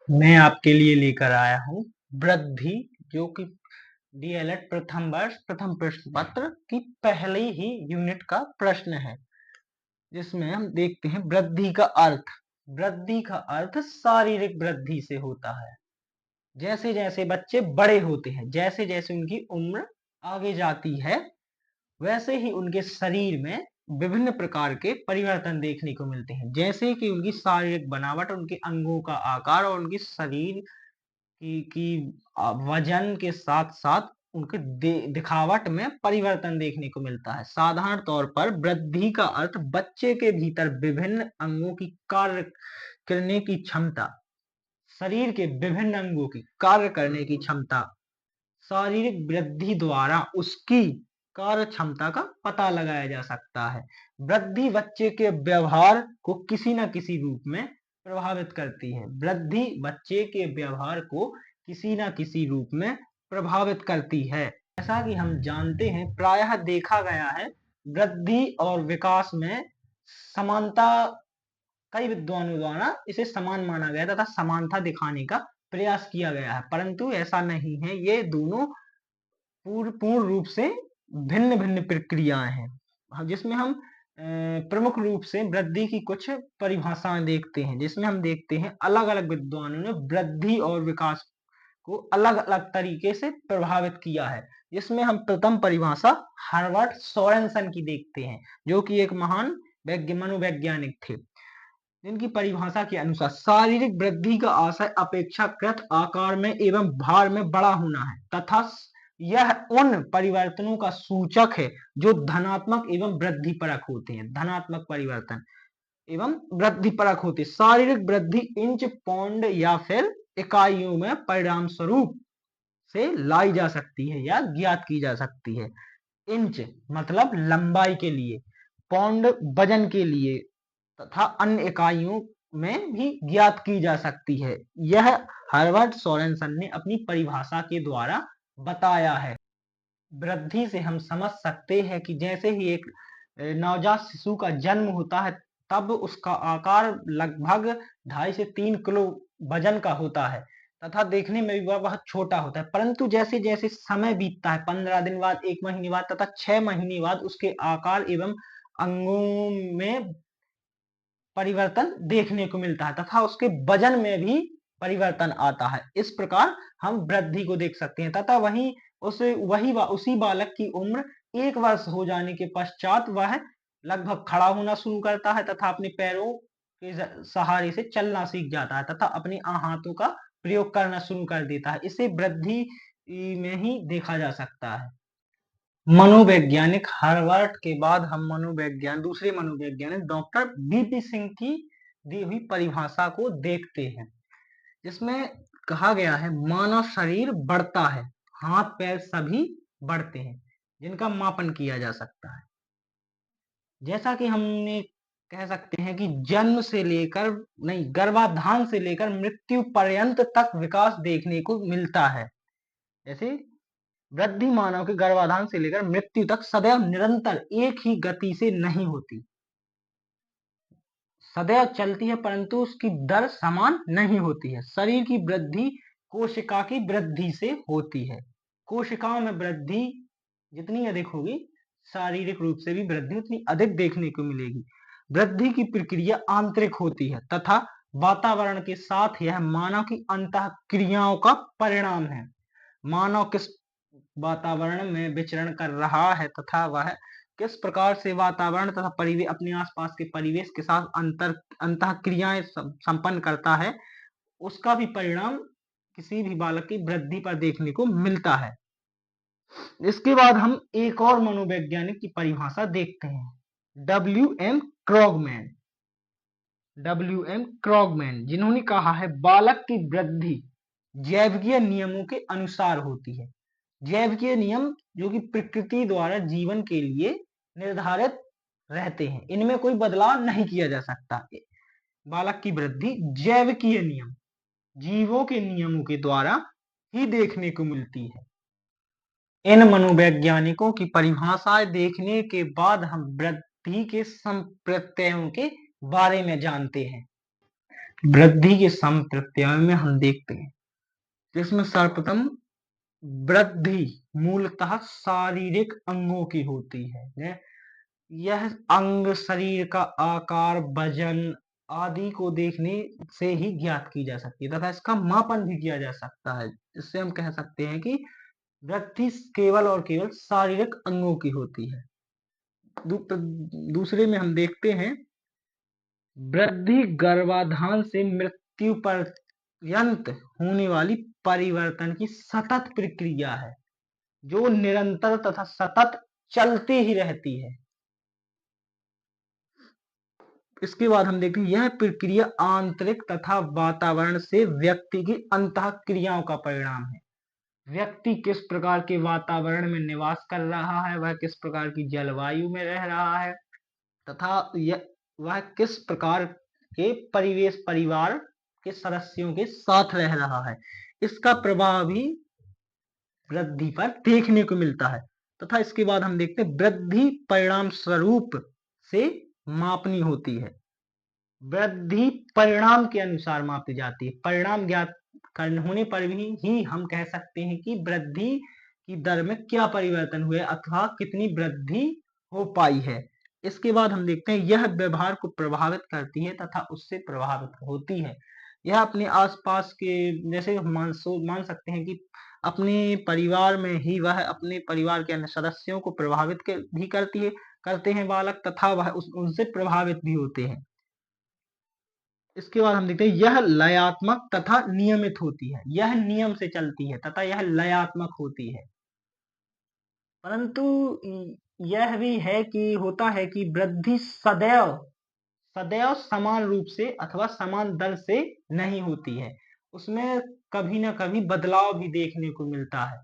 मैं आपके लिए लेकर आया हूँ वृद्धि, जो कि डीएलएड प्रथम वर्ष प्रथम प्रश्न पत्र की पहले ही यूनिट का प्रश्न है, जिसमें हम देखते हैं वृद्धि का अर्थ। वृद्धि का अर्थ शारीरिक वृद्धि से होता है। जैसे जैसे बच्चे बड़े होते हैं, जैसे जैसे उनकी उम्र आगे जाती है, वैसे ही उनके शरीर में विभिन्न प्रकार के परिवर्तन देखने को मिलते हैं। जैसे कि उनकी शारीरिक बनावट, उनके अंगों का आकार और उनकी शरीर की वजन के साथ-साथ उनके दिखावट में परिवर्तन देखने को मिलता है। साधारण तौर पर वृद्धि का अर्थ बच्चे के भीतर विभिन्न अंगों की कार्य करने की क्षमता, शरीर के विभिन्न अंगों की कार्य करने की क्षमता, शारीरिक वृद्धि द्वारा उसकी कार्य क्षमता का पता लगाया जा सकता है। वृद्धि बच्चे के व्यवहार को किसी न किसी रूप में प्रभावित करती है। वृद्धि बच्चे के व्यवहार को किसी न किसी रूप में प्रभावित करती है। जैसा कि हम जानते हैं, प्रायः देखा गया है वृद्धि और विकास में समानता, कई विद्वानों द्वारा इसे समान माना गया तथा समानता दिखाने का प्रयास किया गया है, परंतु ऐसा नहीं है। ये दोनों पूर्ण रूप से भिन्न भिन्न प्रक्रियाएं हैं, जिसमें हम प्रमुख रूप से वृद्धि की कुछ परिभाषाएं देखते हैं, जिसमें हम देखते हैं अलग अलग विद्वानों ने वृद्धि और विकास को अलग अलग तरीके से प्रभावित किया है। जिसमें हम प्रथम परिभाषा हर्बर्ट सोरेनसन की देखते हैं, जो कि एक महान मनोवैज्ञानिक थे, जिनकी परिभाषा के अनुसार शारीरिक वृद्धि का आशय अपेक्षाकृत आकार में एवं भार में बड़ा होना है तथा यह उन परिवर्तनों का सूचक है जो धनात्मक एवं वृद्धिपरक होते हैं। धनात्मक परिवर्तन एवं वृद्धिपरक होते हैं। शारीरिक वृद्धि इंच, पाउंड या फिर इकाइयों में परिणाम स्वरूप से लाई जा सकती है या ज्ञात की जा सकती है। इंच मतलब लंबाई के लिए, पाउंड वजन के लिए तथा अन्य इकाइयों में भी ज्ञात की जा सकती है। यह हर्बर्ट सोरेनसन ने अपनी परिभाषा के द्वारा बताया है। वृद्धि से हम समझ सकते हैं कि जैसे ही एक नवजात शिशु का जन्म होता है, तब उसका आकार लगभग 2.5 से 3 किलो वजन का होता है तथा देखने में भी वह बहुत छोटा होता है, परंतु जैसे जैसे समय बीतता है, 15 दिन बाद, 1 महीने बाद तथा 6 महीने बाद उसके आकार एवं अंगों में परिवर्तन देखने को मिलता है तथा उसके वजन में भी परिवर्तन आता है। इस प्रकार हम वृद्धि को देख सकते हैं तथा उसी बालक की उम्र 1 वर्ष हो जाने के पश्चात वह लगभग खड़ा होना शुरू करता है तथा अपने पैरों के सहारे से चलना सीख जाता है तथा अपने हाथों का प्रयोग करना शुरू कर देता है। इसे वृद्धि में ही देखा जा सकता है। मनोवैज्ञानिक हार्वर्ड के बाद हम दूसरे मनोवैज्ञानिक डॉक्टर बीपी सिंह की दी हुई परिभाषा को देखते हैं, जिसमें कहा गया है मानव शरीर बढ़ता है, हाथ पैर सभी बढ़ते हैं, जिनका मापन किया जा सकता है। जैसा कि हमने कह सकते हैं कि जन्म से लेकर नहीं, गर्भाधान से लेकर मृत्यु पर्यंत तक विकास देखने को मिलता है। जैसे वृद्धि मानव के गर्भाधान से लेकर मृत्यु तक सदैव निरंतर एक ही गति से नहीं होती, सदैव चलती है, परंतु उसकी दर समान नहीं होती है। शरीर की वृद्धि कोशिका की वृद्धि से होती है। कोशिकाओं में वृद्धि जितनी अधिक होगी, शारीरिक रूप से भी वृद्धि उतनी अधिक देखने को मिलेगी। वृद्धि की प्रक्रिया आंतरिक होती है तथा वातावरण के साथ यह मानव की अंतः क्रियाओं का परिणाम है। मानव किस वातावरण में विचरण कर रहा है तथा वह किस प्रकार से वातावरण तथा परिवेश, अपने आसपास के परिवेश के साथ अंतः क्रियाएं संपन्न करता है, उसका भी परिणाम किसी भी बालक की वृद्धि पर देखने को मिलता है। इसके बाद हम एक और मनोवैज्ञानिक की परिभाषा देखते हैं, डब्ल्यू एम क्रॉगमैन, जिन्होंने कहा है बालक की वृद्धि जैविकीय नियमों के अनुसार होती है। जैविकीय नियम जो कि प्रकृति द्वारा जीवन के लिए निर्धारित रहते हैं, इनमें कोई बदलाव नहीं किया जा सकता। बालक की वृद्धि जैविकीय नियम, जीवों के नियमों के द्वारा ही देखने को मिलती है। इन मनोवैज्ञानिकों की परिभाषाएं देखने के बाद हम वृद्धि के संप्रत्ययों के बारे में जानते हैं। वृद्धि के संप्रत्यय में हम देखते हैं, जिसमें सर्वप्रथम वृद्धि मूलतः शारीरिक अंगों की होती है। यह अंग शरीर का आकार, वजन आदि को देखने से ही ज्ञात की जा सकती है तथा इसका मापन भी किया जा सकता है। इससे हम कह सकते हैं कि वृद्धि केवल और केवल शारीरिक अंगों की होती है। दूसरे में हम देखते हैं, वृद्धि गर्भाधान से मृत्यु पर्यंत होने वाली परिवर्तन की सतत प्रक्रिया है, जो निरंतर तथा सतत चलती ही रहती है। इसके बाद हम देखते हैं, यह प्रक्रिया आंतरिक तथा वातावरण से व्यक्ति की अंतः क्रियाओं का परिणाम है। व्यक्ति किस प्रकार के वातावरण में निवास कर रहा है, वह किस प्रकार की जलवायु में रह रहा है तथा वह किस प्रकार के परिवेश परिवार के सदस्यों के साथ रह रहा है, इसका प्रभाव भी वृद्धि पर देखने को मिलता है। तथा इसके बाद हम देखते हैं, वृद्धि परिणाम स्वरूप से मापनी होती है। वृद्धि परिणाम के अनुसार मापी जाती है। परिणाम ज्ञात होने पर भी ही हम कह सकते हैं कि वृद्धि की दर में क्या परिवर्तन हुए अथवा कितनी वृद्धि हो पाई है। इसके बाद हम देखते हैं, यह व्यवहार को प्रभावित करती है तथा उससे प्रभावित होती है। यह अपने आसपास के, जैसे मान सकते हैं कि अपने परिवार में ही वह अपने परिवार के अन्य सदस्यों को प्रभावित भी करते हैं बालक, तथा वह उनसे प्रभावित भी होते हैं। इसके बाद हम देखते हैं, यह लयात्मक तथा नियमित होती है। यह नियम से चलती है तथा यह लयात्मक होती है। परंतु यह भी है कि होता है कि वृद्धि सदैव समान रूप से अथवा समान दर से नहीं होती है। उसमें कभी ना कभी बदलाव भी देखने को मिलता है।